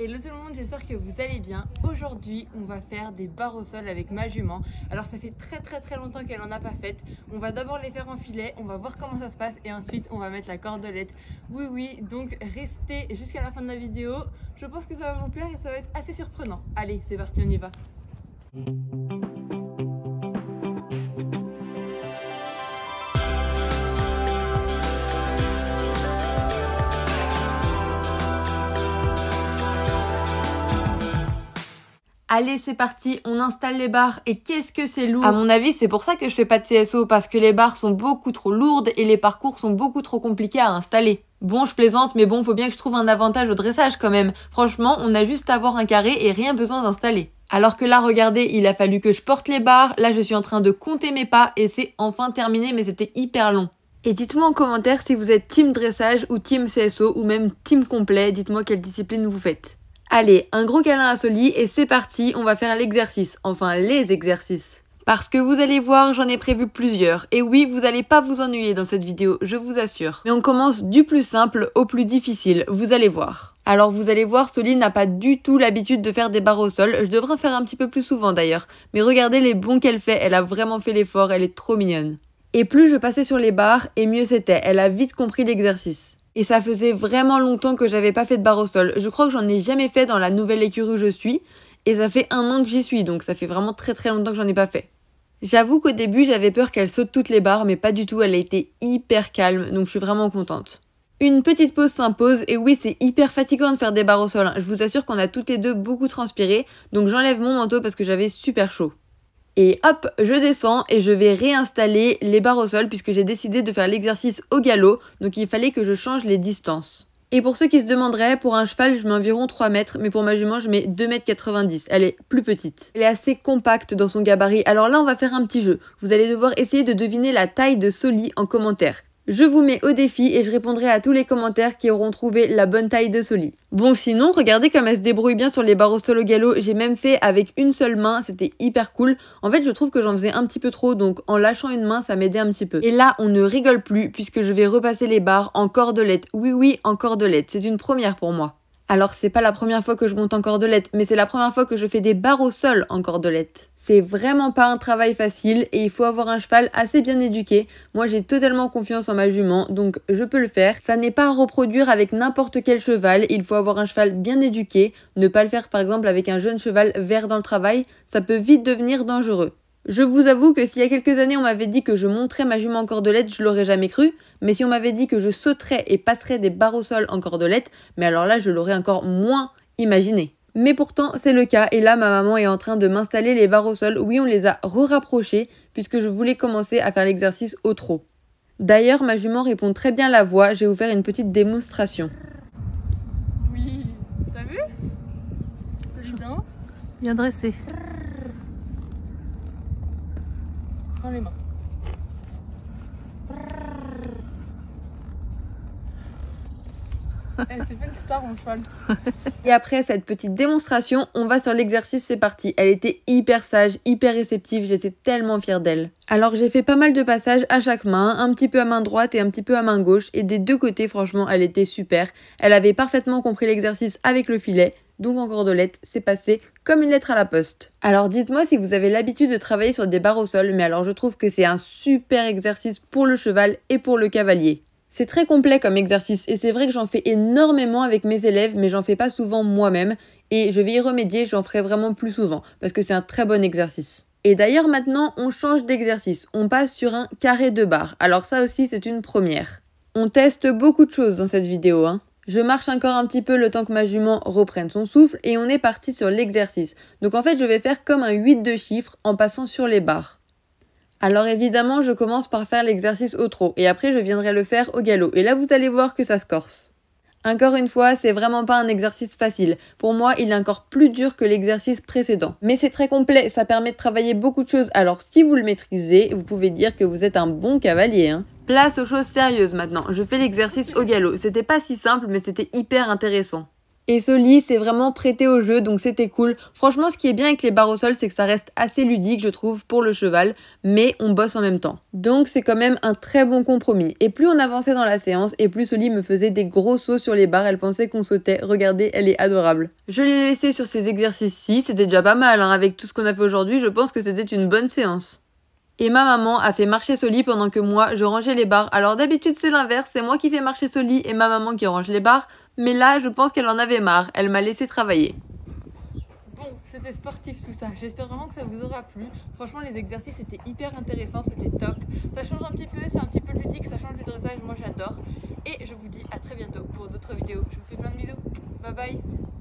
Hello tout le monde, j'espère que vous allez bien. Aujourd'hui, on va faire des barres au sol avec ma jument. Alors ça fait très longtemps qu'elle en a pas fait. On va d'abord les faire en filet, on va voir comment ça se passe et ensuite on va mettre la cordelette. Oui, donc restez jusqu'à la fin de la vidéo. Je pense que ça va vous plaire et ça va être assez surprenant. Allez, c'est parti, on y va. Allez, c'est parti, on installe les barres et qu'est-ce que c'est lourd! À mon avis, c'est pour ça que je fais pas de CSO, parce que les barres sont beaucoup trop lourdes et les parcours sont beaucoup trop compliqués à installer. Bon, je plaisante, mais bon, faut bien que je trouve un avantage au dressage quand même. Franchement, on a juste à avoir un carré et rien besoin d'installer. Alors que là, regardez, il a fallu que je porte les barres, là je suis en train de compter mes pas et c'est enfin terminé, mais c'était hyper long. Et dites-moi en commentaire si vous êtes team dressage ou team CSO ou même team complet, dites-moi quelle discipline vous faites. Allez, un gros câlin à Soli et c'est parti, on va faire l'exercice, enfin les exercices. Parce que vous allez voir, j'en ai prévu plusieurs. Et oui, vous allez pas vous ennuyer dans cette vidéo, je vous assure. Mais on commence du plus simple au plus difficile, vous allez voir. Alors vous allez voir, Soli n'a pas du tout l'habitude de faire des barres au sol, je devrais en faire un petit peu plus souvent d'ailleurs. Mais regardez les bonds qu'elle fait, elle a vraiment fait l'effort, elle est trop mignonne. Et plus je passais sur les barres, et mieux c'était, elle a vite compris l'exercice. Et ça faisait vraiment longtemps que j'avais pas fait de barre au sol. Je crois que j'en ai jamais fait dans la nouvelle écurie où je suis. Et ça fait 1 an que j'y suis, donc ça fait vraiment très longtemps que j'en ai pas fait. J'avoue qu'au début, j'avais peur qu'elle saute toutes les barres, mais pas du tout, elle a été hyper calme, donc je suis vraiment contente. Une petite pause s'impose, et oui, c'est hyper fatigant de faire des barres au sol. Je vous assure qu'on a toutes les deux beaucoup transpiré, donc j'enlève mon manteau parce que j'avais super chaud. Et hop, je descends et je vais réinstaller les barres au sol puisque j'ai décidé de faire l'exercice au galop, donc il fallait que je change les distances. Et pour ceux qui se demanderaient, pour un cheval, je mets environ 3 mètres, mais pour ma jument, je mets 2,90 m. Elle est plus petite. Elle est assez compacte dans son gabarit. Alors là, on va faire un petit jeu. Vous allez devoir essayer de deviner la taille de Soli en commentaire. Je vous mets au défi et je répondrai à tous les commentaires qui auront trouvé la bonne taille de Soli. Bon, sinon, regardez comme elle se débrouille bien sur les barres au sol au galop. J'ai même fait avec une seule main, c'était hyper cool. En fait, je trouve que j'en faisais un petit peu trop, donc en lâchant une main, ça m'aidait un petit peu. Et là, on ne rigole plus puisque je vais repasser les barres en cordelette. Oui, en cordelette, c'est une première pour moi. Alors c'est pas la première fois que je monte en cordelette, mais c'est la première fois que je fais des barres au sol en cordelette. C'est vraiment pas un travail facile et il faut avoir un cheval assez bien éduqué. Moi j'ai totalement confiance en ma jument, donc je peux le faire. Ça n'est pas à reproduire avec n'importe quel cheval, il faut avoir un cheval bien éduqué. Ne pas le faire par exemple avec un jeune cheval vert dans le travail, ça peut vite devenir dangereux. Je vous avoue que s'il y a quelques années on m'avait dit que je monterais ma jument en cordelette, je l'aurais jamais cru, mais si on m'avait dit que je sauterais et passerais des barres au sol en cordelette, mais alors là je l'aurais encore moins imaginé. Mais pourtant c'est le cas et là ma maman est en train de m'installer les barres au sol. Oui, on les a re-rapprochées puisque je voulais commencer à faire l'exercice au trot. D'ailleurs ma jument répond très bien à la voix, je vais vous faire une petite démonstration. Oui, t'as vu? Solidance. Bien dressé. Prends les mains. Elle s'est fait une star mon cheval. Et après cette petite démonstration, on va sur l'exercice, c'est parti. Elle était hyper sage, hyper réceptive, j'étais tellement fière d'elle. Alors j'ai fait pas mal de passages à chaque main, un petit peu à main droite et un petit peu à main gauche. Et des deux côtés, franchement, elle était super. Elle avait parfaitement compris l'exercice avec le filet. Donc en cordelette, c'est passé comme une lettre à la poste. Alors dites-moi si vous avez l'habitude de travailler sur des barres au sol, mais alors je trouve que c'est un super exercice pour le cheval et pour le cavalier. C'est très complet comme exercice et c'est vrai que j'en fais énormément avec mes élèves, mais j'en fais pas souvent moi-même et je vais y remédier, j'en ferai vraiment plus souvent parce que c'est un très bon exercice. Et d'ailleurs maintenant, on change d'exercice, on passe sur un carré de barres. Alors ça aussi, c'est une première. On teste beaucoup de choses dans cette vidéo, hein. Je marche encore un petit peu le temps que ma jument reprenne son souffle et on est parti sur l'exercice. Donc en fait, je vais faire comme un 8 de chiffres en passant sur les barres. Alors évidemment, je commence par faire l'exercice au trot et après je viendrai le faire au galop. Et là, vous allez voir que ça se corse. Encore une fois, c'est vraiment pas un exercice facile. Pour moi, il est encore plus dur que l'exercice précédent. Mais c'est très complet, ça permet de travailler beaucoup de choses. Alors si vous le maîtrisez, vous pouvez dire que vous êtes un bon cavalier, hein. Place aux choses sérieuses maintenant. Je fais l'exercice au galop. C'était pas si simple, mais c'était hyper intéressant. Et Soli s'est vraiment prêté au jeu, donc c'était cool. Franchement, ce qui est bien avec les barres au sol, c'est que ça reste assez ludique, je trouve, pour le cheval, mais on bosse en même temps. Donc c'est quand même un très bon compromis. Et plus on avançait dans la séance, et plus Soli me faisait des gros sauts sur les barres, elle pensait qu'on sautait. Regardez, elle est adorable. Je l'ai laissée sur ces exercices-ci, c'était déjà pas mal, hein. Avec tout ce qu'on a fait aujourd'hui, je pense que c'était une bonne séance. Et ma maman a fait marcher Soli pendant que moi, je rangeais les barres. Alors d'habitude, c'est l'inverse, c'est moi qui fais marcher Soli et ma maman qui range les barres. Mais là, je pense qu'elle en avait marre, elle m'a laissé travailler. Bon, c'était sportif tout ça. J'espère vraiment que ça vous aura plu. Franchement, les exercices étaient hyper intéressants, c'était top. Ça change un petit peu, c'est un petit peu ludique, ça change du dressage, moi j'adore. Et je vous dis à très bientôt pour d'autres vidéos. Je vous fais plein de bisous. Bye bye.